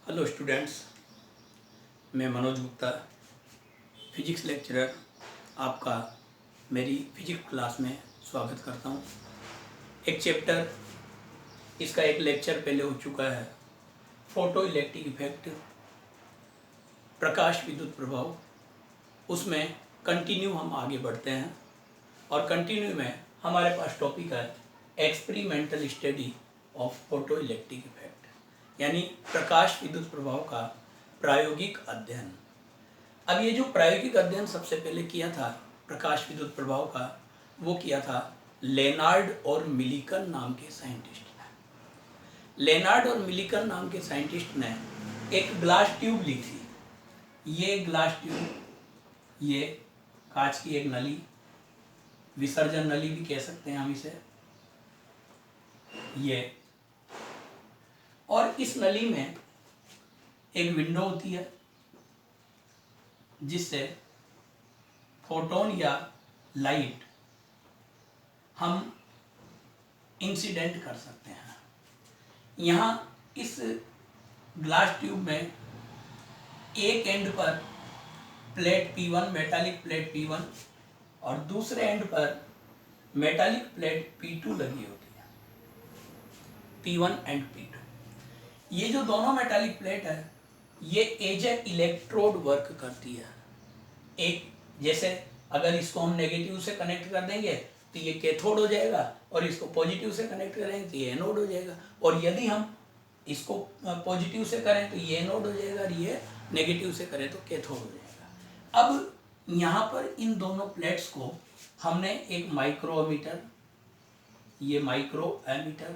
Hello students, मैं Manoj Gupta, physics lecturer, आपका मेरी फिजिक्स क्लास में स्वागत करता हूँ। एक चैप्टर, इसका एक लेक्चर पहले हो चुका है, फोटो इलेक्ट्रिक इफेक्ट, प्रकाश विद्युत प्रभाव। उसमें कंटिन्यू हम आगे बढ़ते हैं और कंटिन्यू में हमारे पास टॉपिक है experimental study of photo electric effect, यानी प्रकाश विद्युत प्रभाव का प्रायोगिक अध्ययन। अब ये जो प्रायोगिक अध्ययन सबसे पहले किया था प्रकाश विद्युत प्रभाव का, वो किया था लेनार्ड और मिलिकन नाम के साइंटिस्ट ने। लेनार्ड और मिलिकन नाम के साइंटिस्ट ने एक ग्लास ट्यूब ली थी। ये ग्लास ट्यूब, ये कांच की एक नली, विसर्जन नली भी कह सकते हैं हम इसे, ये, और इस नली में एक विंडो होती है जिससे फोटोन या लाइट हम इंसिडेंट कर सकते हैं। यहाँ इस ग्लास ट्यूब में एक एंड पर plate P1, metallic plate P1, और दूसरे एंड पर मेटालिक प्लेट P2 लगी होती है, P1 एंड P2। ये जो दोनों मेटालिक प्लेट है, ये एज ए इलेक्ट्रोड वर्क करती है। एक, जैसे अगर इसको हम नेगेटिव से कनेक्ट कर देंगे तो ये कैथोड हो जाएगा, और इसको पॉजिटिव से कनेक्ट करेंगे तो ये एनोड हो जाएगा, और यदि हम इसको पॉजिटिव से करें तो ये एनोड हो जाएगा, और ये नेगेटिव से करें तो कैथोड हो जाएगा। अब यहाँ पर इन दोनों प्लेट्स को हमने एक माइक्रोमीटर, ये माइक्रोएमीटर,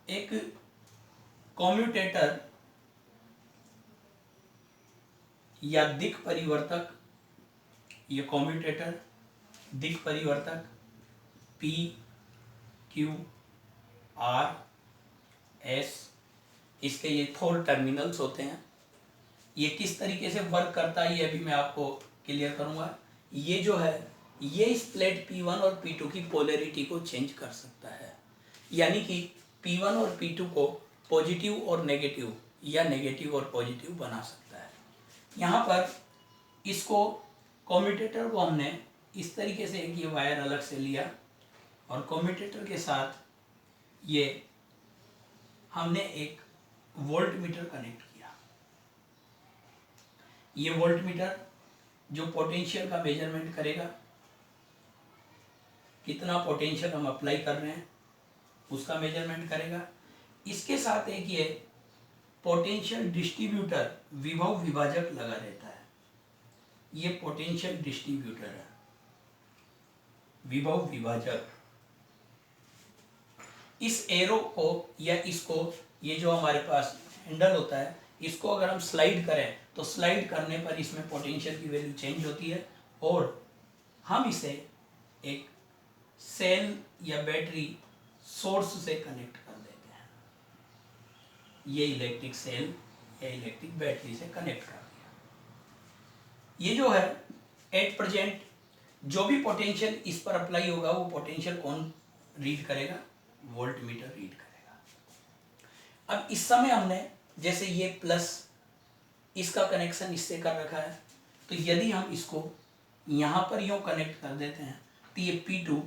एक कम्यूटेटर या दिक् परिवर्तक, ये कम्यूटेटर, दिक् परिवर्तक P, Q, R, S, इसके ये 4 टर्मिनल्स होते हैं। ये किस तरीके से वर्क करता है ये अभी मैं आपको क्लियर करूँगा। ये जो है, ये इस प्लेट P1 और P2 की पोलैरिटी को चेंज कर सकता है, यानी कि P1 और P2 को पॉजिटिव और नेगेटिव या नेगेटिव और पॉजिटिव बना सकता है। यहाँ पर इसको, कम्यूटेटर को हमने इस तरीके से एक ये वायर अलग से लिया, और कम्यूटेटर के साथ ये हमने एक वोल्ट मीटर कनेक्ट किया। ये वोल्ट मीटर जो पोटेंशियल का मेजरमेंट करेगा, कितना पोटेंशियल हम अप्लाई कर रहे हैं उसका मेजरमेंट करेगा। इसके साथ एक ये पोटेंशियल डिस्ट्रीब्यूटर, विभव विभाजक लगा रहता है। ये पोटेंशियल डिस्ट्रीब्यूटर है, विभव विभाजक। इस एरो को या इसको, ये जो हमारे पास हैंडल होता है, इसको अगर हम स्लाइड करें तो स्लाइड करने पर इसमें पोटेंशियल की वैल्यू चेंज होती है, और हम इसे एक सेल या बैटरी सोर्स से कनेक्ट कर देते हैं। ये इलेक्ट्रिक सेल या इलेक्ट्रिक बैटरी से कनेक्ट कर दिया। ये जो है एट प्रेजेंट जो भी पोटेंशियल इस पर अप्लाई होगा, वो पोटेंशियल कौन रीड करेगा? वोल्ट मीटर रीड करेगा। अब इस समय हमने, जैसे ये प्लस, इसका कनेक्शन इससे कर रखा है, तो यदि हम इसको यहाँ पर यूँ कनेक्ट कर देते हैं तो ये P2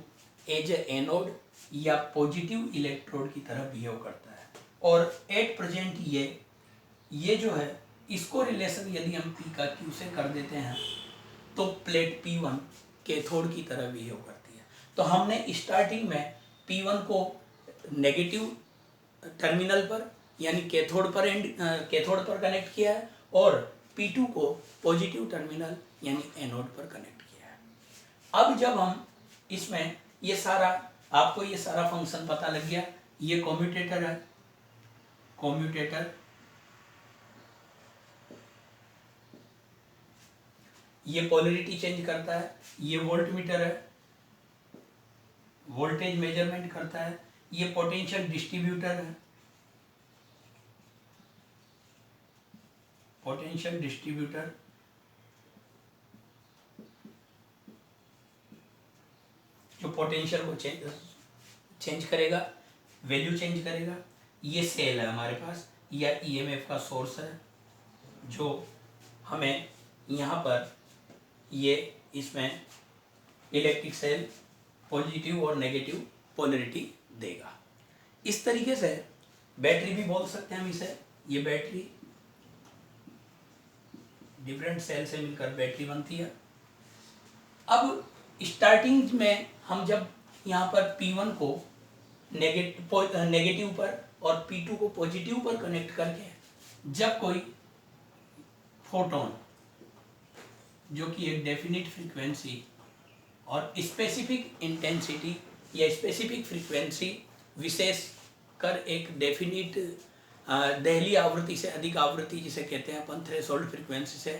एज ए एनोड या पॉजिटिव इलेक्ट्रोड की तरह बिहेव करता है। और एट प्रेजेंट ये जो है, इसको रिलेशन यदि हम P का Q से कर देते हैं तो प्लेट P1 कैथोड की तरह बिहेव करती है। तो हमने स्टार्टिंग में P1 को नेगेटिव टर्मिनल पर यानी कैथोड पर कनेक्ट किया है, और P2 को पॉजिटिव टर्मिनल यानी एनोड पर कनेक्ट किया है। अब जब हम इसमें ये सारा, आपको ये सारा फंक्शन पता लग गया। ये कम्यूटेटर है, कम्यूटेटर, ये पोलैरिटी चेंज करता है। ये वोल्ट मीटर है, वोल्टेज मेजरमेंट करता है। ये पोटेंशियल डिस्ट्रीब्यूटर है, पोटेंशियल डिस्ट्रीब्यूटर, जो पोटेंशियल को चेंज करेगा। वैल्यू चेंज करेगा। ये सेल है हमारे पास, या ईएमएफ का सोर्स है जो हमें यहाँ पर ये इसमें इलेक्ट्रिक सेल पॉजिटिव और नेगेटिव पोलरिटी देगा। इस तरीके से बैटरी भी बोल सकते हैं हम इसे। ये बैटरी डिफरेंट सेल से मिलकर बैटरी बनती है। अब स्टार्टिंग में हम जब यहाँ पर P1 को नेगेटिव पर और P2 को पॉजिटिव पर कनेक्ट करके जब कोई फोटोन जो कि एक डेफिनिट फ्रीक्वेंसी और स्पेसिफिक इंटेंसिटी या स्पेसिफिक फ्रीक्वेंसी विशेष कर एक डेफिनिट दहली आवृत्ति से अधिक आवृत्ति जिसे कहते हैं अपन थ्रेशोल्ड फ्रीक्वेंसी से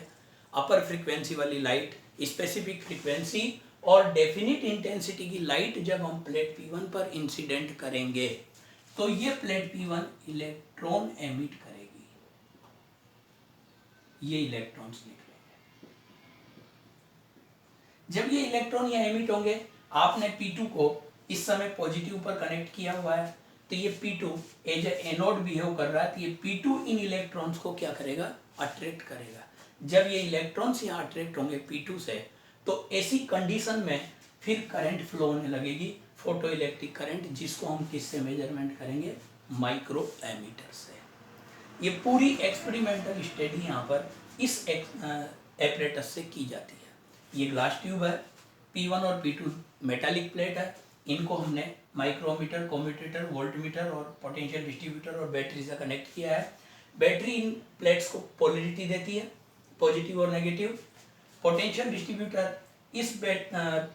अपर फ्रीक्वेंसी वाली लाइट, स्पेसिफिक फ्रीक्वेंसी और डेफिनिट इंटेंसिटी की लाइट जब हम प्लेट P1 पर इंसिडेंट करेंगे तो ये प्लेट P1 इलेक्ट्रॉन एमिट करेगी, ये इलेक्ट्रॉन्स निकलेंगे। जब ये इलेक्ट्रॉन यहाँ एमिट होंगे, आपने P2 को इस समय पॉजिटिव पर कनेक्ट किया हुआ है तो ये P2 एज एनोड बिहेव कर रहा है, तो ये P2 इन इलेक्ट्रॉन्स को क्या करेगा, अट्रैक्ट करेगा। जब ये इलेक्ट्रॉन्स यहाँ अट्रैक्ट होंगे P2 से तो ऐसी कंडीशन में फिर करंट फ्लो होने लगेगी, फोटो इलेक्ट्रिक करंट, जिसको हम किससे मेजरमेंट करेंगे, माइक्रो एमीटर से। ये पूरी एक्सपेरिमेंटल स्टडी यहाँ पर इस एपरेटस से की जाती है। ये ग्लास ट्यूब है, P1 और P2 मेटालिक प्लेट है, इनको हमने माइक्रोमीटर, कम्यूटेटर, वोल्टमीटर और पोटेंशियल डिस्ट्रीब्यूटर और बैटरी से कनेक्ट किया है। बैटरी इन प्लेट्स को पोलरिटी देती है, पॉजिटिव और नेगेटिव। पोटेंशियल डिस्ट्रीब्यूटर इस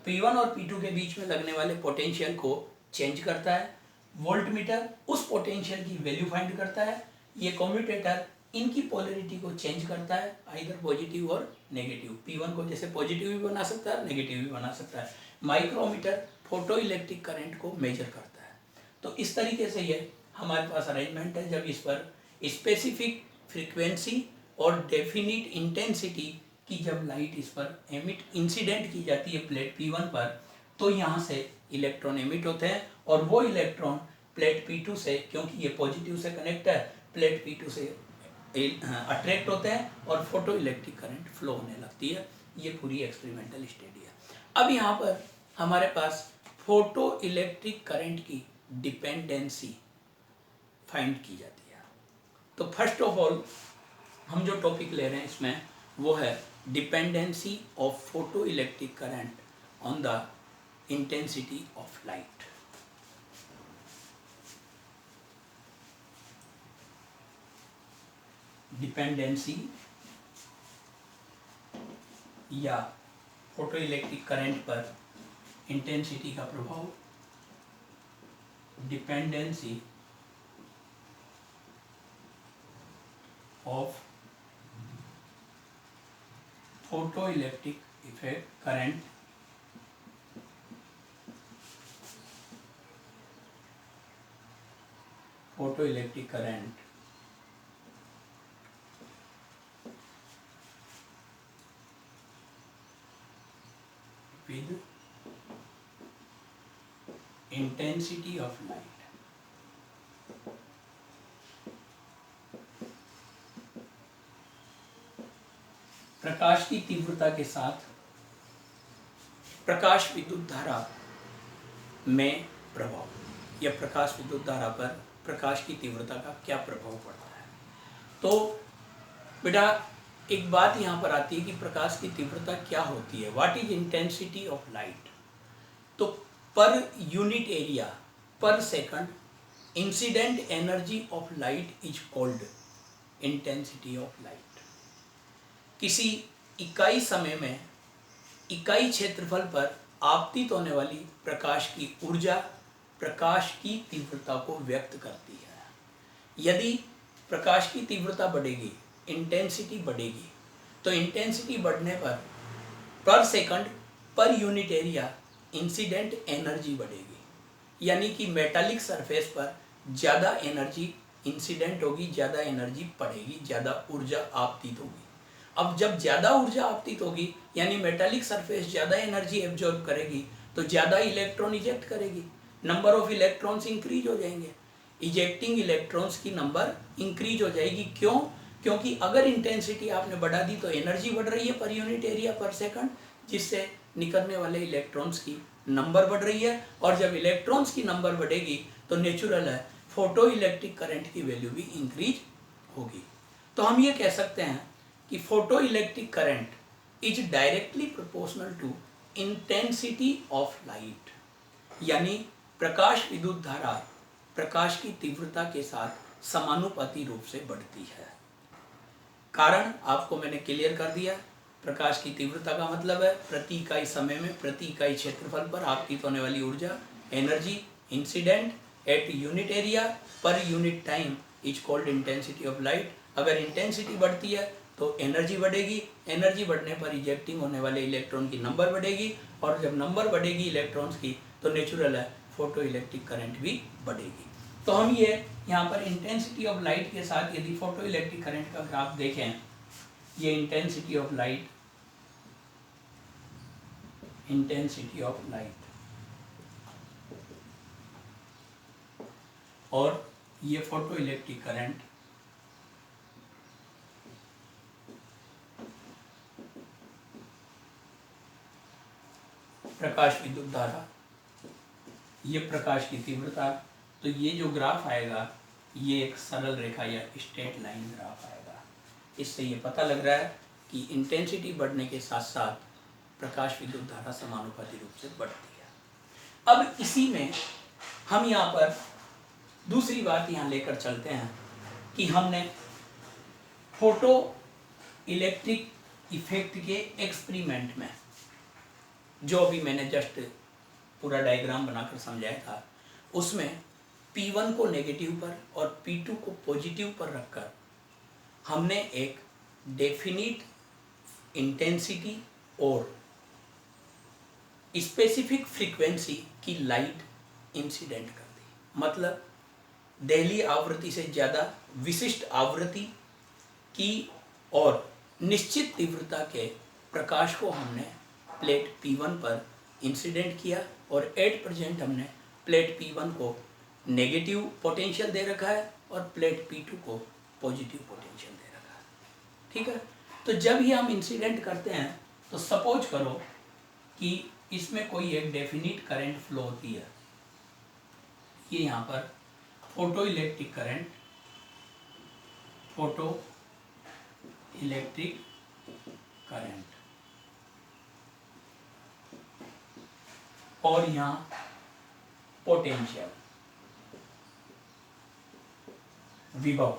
P1 और P2 के बीच में लगने वाले पोटेंशियल को चेंज करता है। वोल्टमीटर उस पोटेंशियल की वैल्यू फाइंड करता है। ये कम्यूटेटर इनकी पोलरिटी को चेंज करता है, आइदर पॉजिटिव और नेगेटिव। P1 को जैसे पॉजिटिव भी बना सकता है, नेगेटिव भी बना सकता है। माइक्रोमीटर फोटो इलेक्ट्रिक करंट को मेजर करता है। तो इस तरीके से ये हमारे पास अरेंजमेंट है। जब इस पर स्पेसिफिक फ्रीक्वेंसी और डेफिनिट इंटेंसिटी की जब लाइट इस पर एमिट इंसिडेंट की जाती है प्लेट P1 पर, तो यहाँ से इलेक्ट्रॉन एमिट होते हैं और वो इलेक्ट्रॉन प्लेट P2 से, क्योंकि ये पॉजिटिव से कनेक्ट है, प्लेट P2 से अट्रैक्ट होते हैं और फोटो इलेक्ट्रिक करंट फ्लो होने लगती है। ये पूरी एक्सपेरिमेंटल स्टडी है। अब यहाँ पर हमारे पास फोटो इलेक्ट्रिक करंट की डिपेंडेंसी फाइंड की जाती है। तो फर्स्ट ऑफ ऑल हम जो टॉपिक ले रहे हैं इसमें वो है dependency of photo electric current on the intensity of light. Dependency या फोटो इलेक्ट्रिक करंट पर इंटेंसिटी का प्रभाव, dependency of photo electric effect current photo electric current with intensity of light। प्रकाश की तीव्रता के साथ प्रकाश विद्युत धारा में प्रभाव या प्रकाश विद्युत धारा पर प्रकाश की तीव्रता का क्या प्रभाव पड़ता है। तो बेटा एक बात यहाँ पर आती है कि प्रकाश की तीव्रता क्या होती है, what is intensity of light. तो पर यूनिट एरिया पर second incident energy of light is called intensity of light. किसी इकाई समय में इकाई क्षेत्रफल पर आपतित होने वाली प्रकाश की ऊर्जा प्रकाश की तीव्रता को व्यक्त करती है। यदि प्रकाश की तीव्रता बढ़ेगी, इंटेंसिटी बढ़ेगी, तो इंटेंसिटी बढ़ने पर second per unit area incident energy बढ़ेगी। यानी कि मेटालिक सरफेस पर ज़्यादा एनर्जी इंसिडेंट होगी, ज़्यादा एनर्जी पड़ेगी, ज़्यादा ऊर्जा आपतित होगी। अब जब ज़्यादा ऊर्जा आपतित होगी यानी मेटालिक सरफेस ज़्यादा एनर्जी एब्जॉर्ब करेगी तो ज़्यादा इलेक्ट्रॉन इजेक्ट करेगी। नंबर ऑफ इलेक्ट्रॉन्स इंक्रीज हो जाएंगे, इजेक्टिंग इलेक्ट्रॉन्स की नंबर इंक्रीज हो जाएगी। क्यों? क्योंकि अगर इंटेंसिटी आपने बढ़ा दी तो एनर्जी बढ़ रही है पर यूनिट एरिया पर सेकंड, जिससे निकलने वाले इलेक्ट्रॉन्स की नंबर बढ़ रही है। और जब इलेक्ट्रॉन्स की नंबर बढ़ेगी तो नेचुरल है फोटो इलेक्ट्रिक करंट की वैल्यू भी इंक्रीज होगी। तो हम ये कह सकते हैं कि photo electric current is directly proportional to intensity of light, यानी प्रकाश विद्युत धारा प्रकाश की तीव्रता के साथ समानुपाती रूप से बढ़ती है। कारण आपको मैंने क्लियर कर दिया। प्रकाश की तीव्रता का मतलब है प्रति इकाई समय में प्रति इकाई क्षेत्रफल पर आपतित होने वाली ऊर्जा, energy incident at unit area per unit time is called intensity of light. अगर इंटेंसिटी बढ़ती है तो एनर्जी बढ़ेगी, एनर्जी बढ़ने पर इजेक्टिंग होने वाले इलेक्ट्रॉन की नंबर बढ़ेगी, और जब नंबर बढ़ेगी इलेक्ट्रॉन्स की तो नेचुरल है फोटो इलेक्ट्रिक करंट भी बढ़ेगी। तो हम ये यहाँ पर इंटेंसिटी ऑफ लाइट के साथ यदि फोटो इलेक्ट्रिक करंट का ग्राफ देखें, ये इंटेंसिटी ऑफ लाइट और ये फोटो इलेक्ट्रिक करंट, प्रकाश विद्युत धारा, ये प्रकाश की तीव्रता। तो ये जो ग्राफ आएगा ये एक सरल रेखा या स्ट्रेट लाइन ग्राफ आएगा। इससे ये पता लग रहा है कि इंटेंसिटी बढ़ने के साथ साथ प्रकाश विद्युत धारा समानुपाती रूप से बढ़ती है। अब इसी में हम यहाँ पर दूसरी बात यहाँ लेकर चलते हैं कि हमने फोटो इलेक्ट्रिक इफेक्ट के एक्सपेरिमेंट में जो अभी मैंने जस्ट पूरा डायग्राम बनाकर समझाया था, उसमें P1 को नेगेटिव पर और P2 को पॉजिटिव पर रखकर हमने एक डेफिनिट इंटेंसिटी और स्पेसिफिक फ्रीक्वेंसी की लाइट इंसिडेंट कर दी। मतलब दहली आवृत्ति से ज़्यादा विशिष्ट आवृत्ति की और निश्चित तीव्रता के प्रकाश को हमने प्लेट P1 पर इंसिडेंट किया, और एट प्रेजेंट हमने प्लेट P1 को नेगेटिव पोटेंशियल दे रखा है और प्लेट P2 को पॉजिटिव पोटेंशियल दे रखा है। ठीक है, तो जब ही हम इंसिडेंट करते हैं तो सपोज करो कि इसमें कोई एक डेफिनिट करंट फ्लो होती है। ये यहाँ पर photo electric current, photo electric current, और यहाँ पोटेंशियल विभव,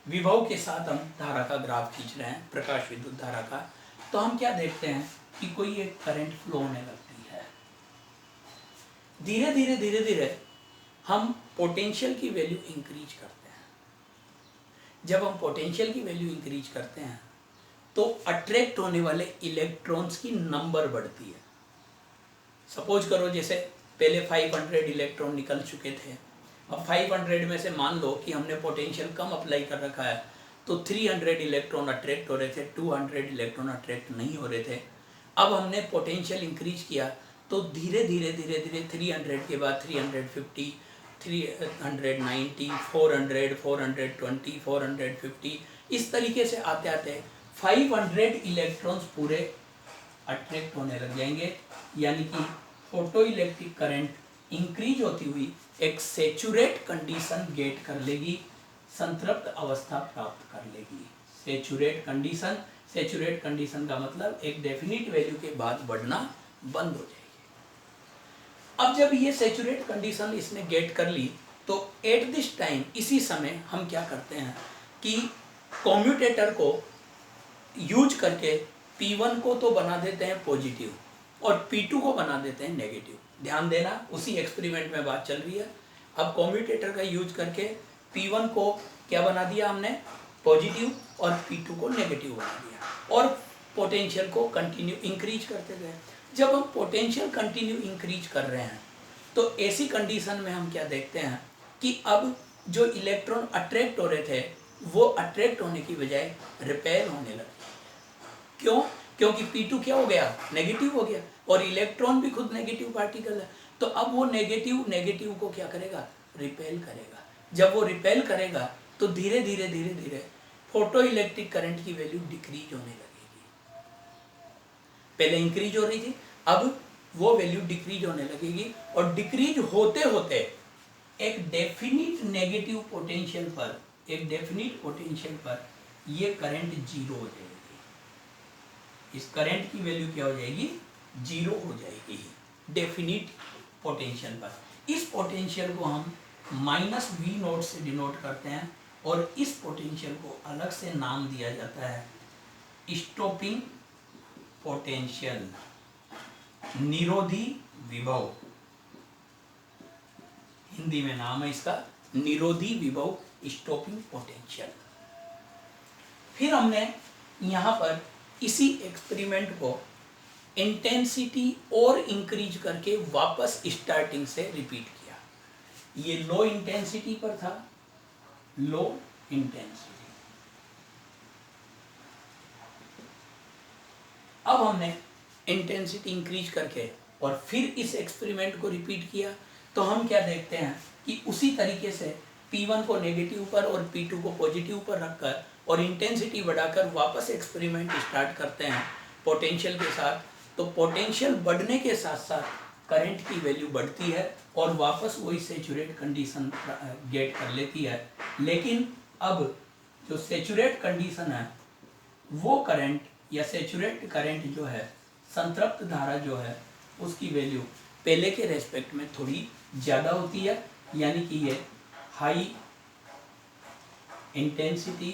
विभव के साथ हम धारा का ग्राफ खींच रहे हैं, प्रकाश विद्युत धारा का। तो हम क्या देखते हैं कि कोई एक करंट फ्लो होने लगती है। धीरे धीरे धीरे धीरे हम पोटेंशियल की वैल्यू इंक्रीज करते हैं। जब हम पोटेंशियल की वैल्यू इंक्रीज करते हैं तो अट्रैक्ट होने वाले इलेक्ट्रॉन्स की नंबर बढ़ती है। सपोज करो जैसे पहले 500 इलेक्ट्रॉन निकल चुके थे, अब 500 में से मान लो कि हमने पोटेंशियल कम अप्लाई कर रखा है, तो 300 इलेक्ट्रॉन अट्रैक्ट हो रहे थे, 200 इलेक्ट्रॉन अट्रैक्ट नहीं हो रहे थे। अब हमने पोटेंशियल इंक्रीज किया तो धीरे धीरे धीरे धीरे 300 के बाद 350, 390, 400, 420, 450, इस तरीके से आते आते 500 इलेक्ट्रॉन्स पूरे अट्रैक्ट होने लग जाएंगे। यानी कि फोटो इलेक्ट्रिक करंट इंक्रीज होती हुई एक सेचुरेट कंडीशन गेट कर लेगी, संतृप्त अवस्था प्राप्त कर लेगी। सेचुरेट कंडीशन का मतलब एक डेफिनिट वैल्यू के बाद बढ़ना बंद हो जाएगी। अब जब ये सेचुरेट कंडीशन इसने गेट कर ली तो एट दिस टाइम, इसी समय हम क्या करते हैं कि कम्यूटेटर को यूज करके P1 को तो बना देते हैं पॉजिटिव और P2 को बना देते हैं नेगेटिव। ध्यान देना, उसी एक्सपेरिमेंट में बात चल रही है। अब कम्यूटेटर का यूज करके P1 को क्या बना दिया हमने, पॉजिटिव, और P2 को नेगेटिव बना दिया, और पोटेंशियल को कंटिन्यू इंक्रीज करते गए। जब हम पोटेंशियल कंटिन्यू इंक्रीज कर रहे हैं तो ऐसी कंडीशन में हम क्या देखते हैं कि अब जो इलेक्ट्रॉन अट्रैक्ट हो रहे थे वो अट्रैक्ट होने की बजाय रिपेल होने लगे। क्यों? क्योंकि P2 क्या हो गया, नेगेटिव हो गया, और इलेक्ट्रॉन भी खुद नेगेटिव पार्टिकल है। तो अब वो नेगेटिव नेगेटिव को क्या करेगा, रिपेल करेगा। जब वो रिपेल करेगा तो धीरे धीरे धीरे धीरे फोटो इलेक्ट्रिक करंट की वैल्यू डिक्रीज होने लगेगी। पहले इंक्रीज हो रही थी, अब वो वैल्यू डिक्रीज होने लगेगी, और डिक्रीज होते होते एक डेफिनिट नेगेटिव पोटेंशियल पर, एक डेफिनिट पोटेंशियल पर ये करंट जीरो हो जाएगी। इस करंट की वैल्यू क्या हो जाएगी, जीरो हो जाएगी डेफिनिट पोटेंशियल पर। इस पोटेंशियल को हम माइनस वी नोट से डिनोट करते हैं, और इस पोटेंशियल को अलग से नाम दिया जाता है स्टॉपिंग पोटेंशियल, निरोधी विभव। हिंदी में नाम है इसका निरोधी विभव, स्टॉपिंग पोटेंशियल। फिर हमने यहाँ पर इसी एक्सपेरिमेंट को इंटेंसिटी और इंक्रीज करके वापस स्टार्टिंग से रिपीट किया। ये लो इंटेंसिटी पर था, लो इंटेंसिटी। अब हमने इंटेंसिटी इंक्रीज करके और फिर इस एक्सपेरिमेंट को रिपीट किया, तो हम क्या देखते हैं कि उसी तरीके से P1 को नेगेटिव पर और P2 को पॉजिटिव पर रखकर और इंटेंसिटी बढ़ाकर वापस एक्सपेरिमेंट स्टार्ट करते हैं पोटेंशियल के साथ। तो पोटेंशियल बढ़ने के साथ साथ करंट की वैल्यू बढ़ती है और वापस वही सैचुरेट कंडीशन गेट कर लेती है। लेकिन अब जो सैचुरेट कंडीशन है वो करंट या सैचुरेट करंट जो है, संतृप्त धारा जो है, उसकी वैल्यू पहले के रेस्पेक्ट में थोड़ी ज़्यादा होती है, यानी कि ये हाई इंटेंसिटी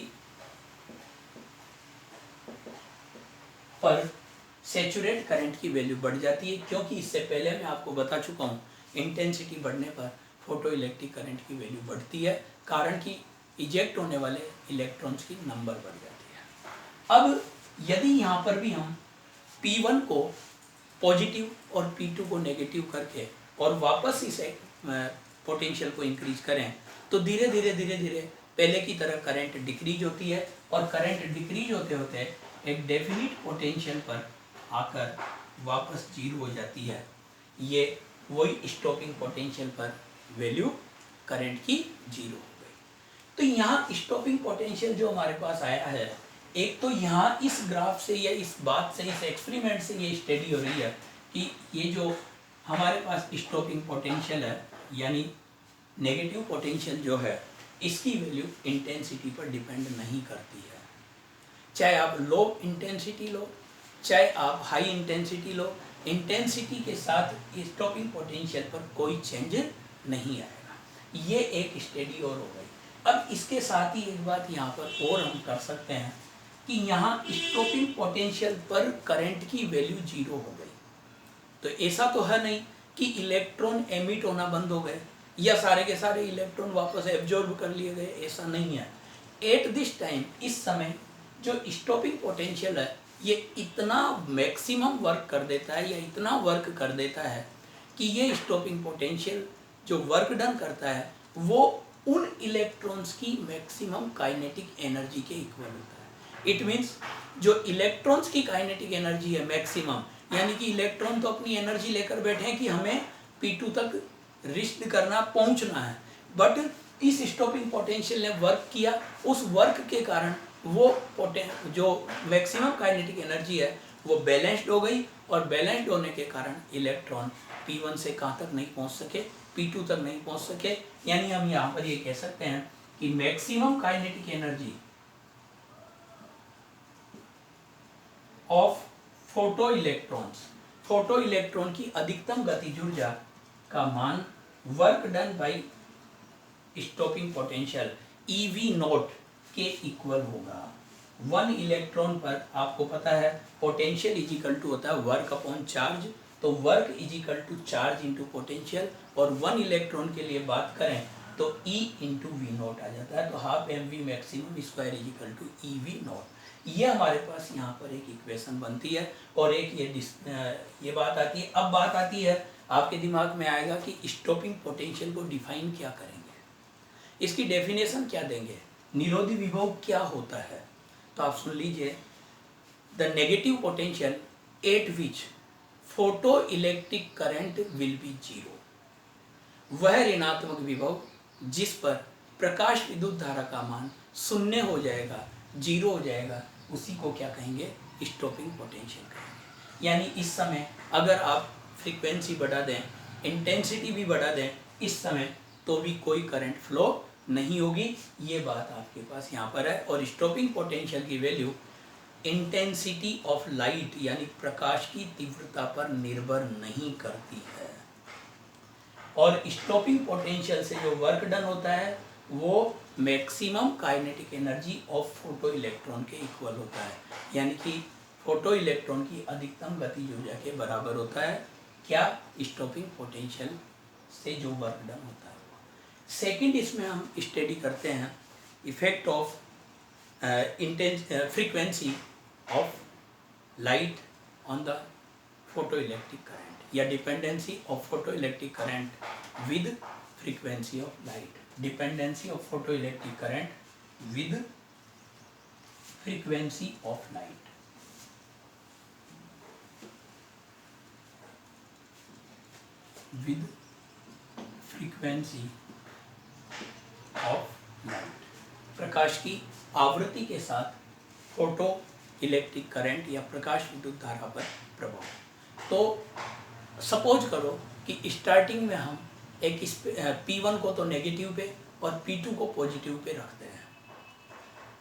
पर सैचुरेट करंट की वैल्यू बढ़ जाती है, क्योंकि इससे पहले मैं आपको बता चुका हूँ इंटेंसिटी बढ़ने पर फोटो इलेक्ट्रिक करंट की वैल्यू बढ़ती है, कारण कि इजेक्ट होने वाले इलेक्ट्रॉन्स की नंबर बढ़ जाती है। अब यदि यहाँ पर भी हम P1 को पॉजिटिव और P2 को नेगेटिव करके और वापस इसे पोटेंशियल को इंक्रीज करें, तो धीरे धीरे धीरे धीरे पहले की तरह करंट डिक्रीज होती है, और करंट डिक्रीज होते होते एक डेफिनिट पोटेंशियल पर आकर वापस जीरो हो जाती है। ये वही स्टॉपिंग पोटेंशियल पर वैल्यू करंट की जीरो हो गई। तो यहाँ स्टॉपिंग पोटेंशियल जो हमारे पास आया है, एक तो यहाँ इस ग्राफ से या इस बात से, इस एक्सपेरिमेंट से ये स्टडी हो रही है कि ये जो हमारे पास स्टॉपिंग पोटेंशियल है, यानी नेगेटिव पोटेंशियल जो है, इसकी वैल्यू इंटेंसिटी पर डिपेंड नहीं करती है। चाहे आप लो इंटेंसिटी लो, चाहे आप हाई इंटेंसिटी लो, इंटेंसिटी के साथ स्टॉपिंग पोटेंशियल पर कोई चेंज नहीं आएगा। ये एक स्टडी और हो गई। अब इसके साथ ही एक बात यहाँ पर और हम कर सकते हैं कि यहाँ स्टॉपिंग पोटेंशियल पर करंट की वैल्यू जीरो हो गई, तो ऐसा तो है नहीं कि इलेक्ट्रॉन एमिट होना बंद हो गए या सारे के सारे इलेक्ट्रॉन वापस एब्जॉर्ब कर लिए गए, ऐसा नहीं है। एट दिस टाइम, इस समय जो स्टॉपिंग पोटेंशियल है, ये इतना मैक्सिमम वर्क कर देता है या इतना वर्क कर देता है कि ये स्टॉपिंग पोटेंशियल जो वर्क डन करता है वो उन इलेक्ट्रॉन्स की मैक्सिमम काइनेटिक एनर्जी के इक्वल होता है। इट मीन्स जो इलेक्ट्रॉन्स की काइनेटिक एनर्जी है मैक्सिमम, यानी कि इलेक्ट्रॉन तो अपनी एनर्जी लेकर बैठे हैं कि हमें P2 तक रिस्ट करना, पहुंचना है, बट इस स्टॉपिंग पोटेंशियल ने वर्क किया, उस वर्क के कारण वो जो मैक्सिमम काइनेटिक एनर्जी है वो बैलेंस्ड हो गई, और बैलेंस्ड होने के कारण इलेक्ट्रॉन P1 से कहाँ तक नहीं पहुंच सके, P2 तक नहीं पहुंच सके। यानी हम यहाँ पर ये कह सकते हैं कि maximum kinetic energy of photo electrons, photo electron की अधिकतम गतिज ऊर्जा का मान work done by stopping potential EV not के इक्वल होगा। 1 इलेक्ट्रॉन पर आपको पता है पोटेंशियल इज इक्वल टू होता है वर्क अपॉन चार्ज, तो work is equal to charge into potential, और 1 इलेक्ट्रॉन के लिए बात करें तो E इंटू वी नॉट आ जाता है, तो half mv maximum square is equal to EV naught. ये हमारे पास यहाँ पर एक इक्वेशन बनती है, और एक ये बात आती है। अब बात आती है, आपके दिमाग में आएगा कि स्टॉपिंग पोटेंशियल को डिफाइन क्या करेंगे, इसकी डेफिनेशन क्या देंगे, निरोधी विभव क्या होता है। तो आप सुन लीजिए, the negative potential at which photo electric current will be zero. वह ऋणात्मक विभव जिस पर प्रकाश विद्युत धारा का मान शून्य हो जाएगा, जीरो हो जाएगा, उसी को क्या कहेंगे? स्टॉपिंग पोटेंशियल कहेंगे। यानी इस समय अगर आप फ्रीक्वेंसी बढ़ा दें, इंटेंसिटी भी बढ़ा दें इस समय, तो भी कोई करंट फ्लो नहीं होगी। ये बात आपके पास यहाँ पर है। और स्टॉपिंग पोटेंशियल की वैल्यू इंटेंसिटी ऑफ लाइट यानी प्रकाश की तीव्रता पर निर्भर नहीं करती है। और स्टॉपिंग पोटेंशियल से जो वर्क डन होता है वो maximum kinetic energy of photo electron के इक्वल होता है। यानी कि फोटो इलेक्ट्रॉन की अधिकतम गतिज ऊर्जा के बराबर होता है। क्या? स्टॉपिंग पोटेंशियल से जो वर्क डन होता है। सेकंड, इसमें हम स्टडी करते हैं effect of frequency of light on the photo electric current या dependency of photo electric current with frequency of light. Dependency of photo electric current with frequency of light. With frequency of light, प्रकाश की आवृत्ति के साथ photo electric current या प्रकाश विद्युत धारा पर प्रभाव। तो सपोज करो कि स्टार्टिंग में हम एक P1 को तो नेगेटिव पे और P2 को पॉजिटिव पे रखते हैं।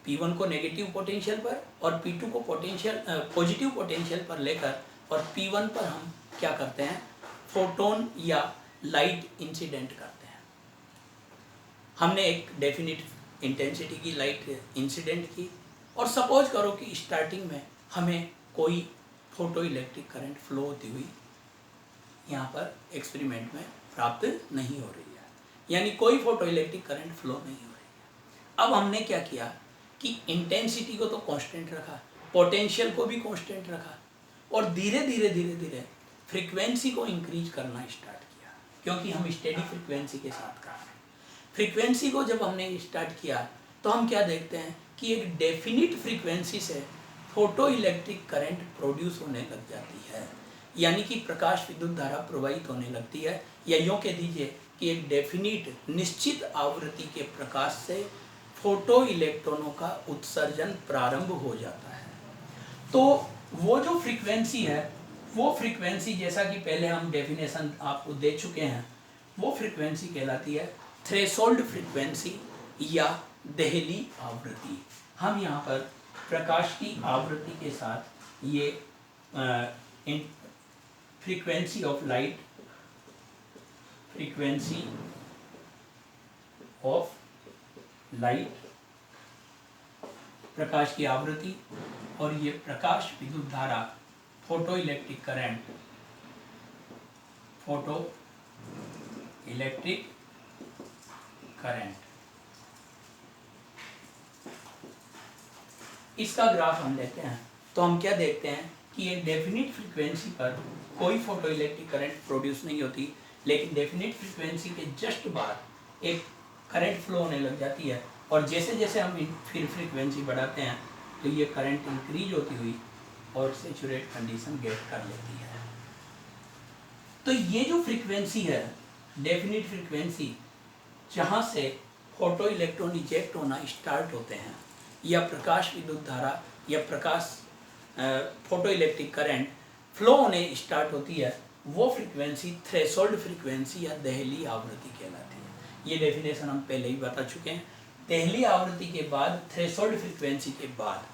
P1 को नेगेटिव पोटेंशियल पर और P2 को पॉजिटिव पोटेंशियल पर लेकर और P1 पर हम क्या करते हैं? फोटोन या लाइट इंसिडेंट करते हैं। हमने एक डेफिनिट इंटेंसिटी की लाइट इंसिडेंट की और सपोज करो कि स्टार्टिंग में हमें कोई फोटो इलेक्ट्रिक करंट फ्लो होती हुई यहाँ पर एक्सपेरिमेंट में प्राप्त नहीं हो रही है, यानी कोई फोटो इलेक्ट्रिक करंट फ्लो नहीं हो रही है। अब हमने क्या किया कि इंटेंसिटी को तो कांस्टेंट रखा, पोटेंशियल को भी कांस्टेंट रखा और धीरे धीरे फ्रीक्वेंसी को इंक्रीज करना स्टार्ट किया, क्योंकि हम स्टेडी फ्रीक्वेंसी के साथ कर रहे हैं। फ्रीक्वेंसी को जब हमने स्टार्ट किया तो हम क्या देखते हैं कि एक डेफिनिट फ्रीक्वेंसी से फोटो इलेक्ट्रिक करंट प्रोड्यूस होने लग जाती है, यानी कि प्रकाश विद्युत धारा प्रवाहित होने लगती है। या यूँ कह दीजिए कि एक डेफिनिट निश्चित आवृत्ति के प्रकाश से फोटो इलेक्ट्रॉनों का उत्सर्जन प्रारंभ हो जाता है। तो वो जो फ्रीक्वेंसी है, वो फ्रीक्वेंसी जैसा कि पहले हम डेफिनेशन आपको दे चुके हैं, वो फ्रीक्वेंसी कहलाती है थ्रेशोल्ड फ्रीक्वेंसी या देहली आवृत्ति। हम यहाँ पर प्रकाश की आवृत्ति के साथ ये frequency of light, frequency of light, प्रकाश की आवृत्ति और ये प्रकाश विद्युत धारा, photo electric current, photo electric current, इसका ग्राफ हम लेते हैं तो हम क्या देखते हैं कि एक डेफिनिट फ्रीक्वेंसी पर कोई फोटो इलेक्ट्रिक करंट प्रोड्यूस नहीं होती, लेकिन डेफिनिट फ्रीक्वेंसी के जस्ट बाद एक करंट फ्लो होने लग जाती है और जैसे जैसे हम फिर फ्रीक्वेंसी बढ़ाते हैं तो ये करंट इंक्रीज होती हुई और सैचुरेट कंडीशन गेट कर लेती है। तो ये जो फ्रीक्वेंसी है, डेफिनिट फ्रीक्वेंसी, जहाँ से फोटो इलेक्ट्रॉन इजेक्ट होना स्टार्ट होते हैं या प्रकाश विद्युत धारा या प्रकाश फोटो इलेक्ट्रिक करंट फ्लो होने स्टार्ट होती है, वो फ्रीक्वेंसी थ्रेशोल्ड फ्रीक्वेंसी या देहली आवृत्ति कहलाती है। ये डेफिनेशन हम पहले ही बता चुके हैं। देहली आवृत्ति के बाद, थ्रेशोल्ड फ्रीक्वेंसी के बाद,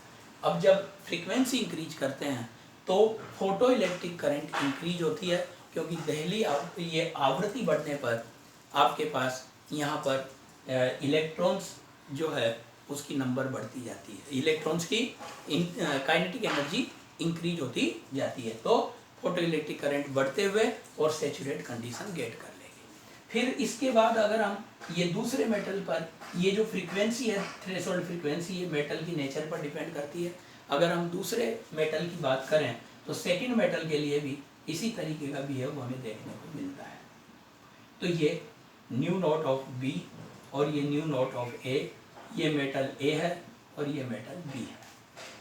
अब जब फ्रीक्वेंसी इंक्रीज करते हैं तो फोटो इलेक्ट्रिक करंट इंक्रीज होती है, क्योंकि देहली ये आवृत्ति बढ़ने पर आपके पास यहाँ पर इलेक्ट्रॉन्स जो है उसकी नंबर बढ़ती जाती है, इलेक्ट्रॉन्स की काइनेटिक एनर्जी इंक्रीज होती जाती है। तो फोटो इलेक्ट्रिक करंट बढ़ते हुए और सैचुरेट कंडीशन गेट कर लेगी। फिर इसके बाद अगर हम ये दूसरे मेटल पर, ये जो फ्रीक्वेंसी है थ्रेशोल्ड फ्रीक्वेंसी, ये मेटल की नेचर पर डिपेंड करती है। अगर हम दूसरे मेटल की बात करें तो सेकंड मेटल के लिए भी इसी तरीके का बिहेव हमें देखने को मिलता है। तो ये न्यू नॉट ऑफ बी और ये न्यू नॉट ऑफ ए, ये मेटल ए है और ये मेटल बी है।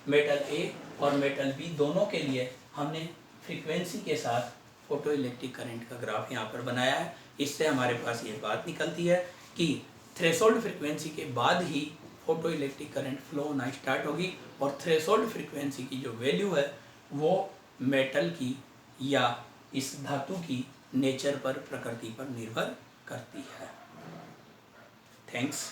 मेटल ए और मेटल बी दोनों के लिए हमने फ्रीक्वेंसी के साथ फोटो इलेक्ट्रिक करंट का ग्राफ यहाँ पर बनाया है। इससे हमारे पास ये बात निकलती है कि थ्रेशोल्ड फ्रीक्वेंसी के बाद ही फोटो इलेक्ट्रिक करंट फ्लो होना स्टार्ट होगी, और थ्रेशोल्ड फ्रीक्वेंसी की जो वैल्यू है वो मेटल की या इस धातु की नेचर पर, प्रकृति पर निर्भर करती है। थैंक्स।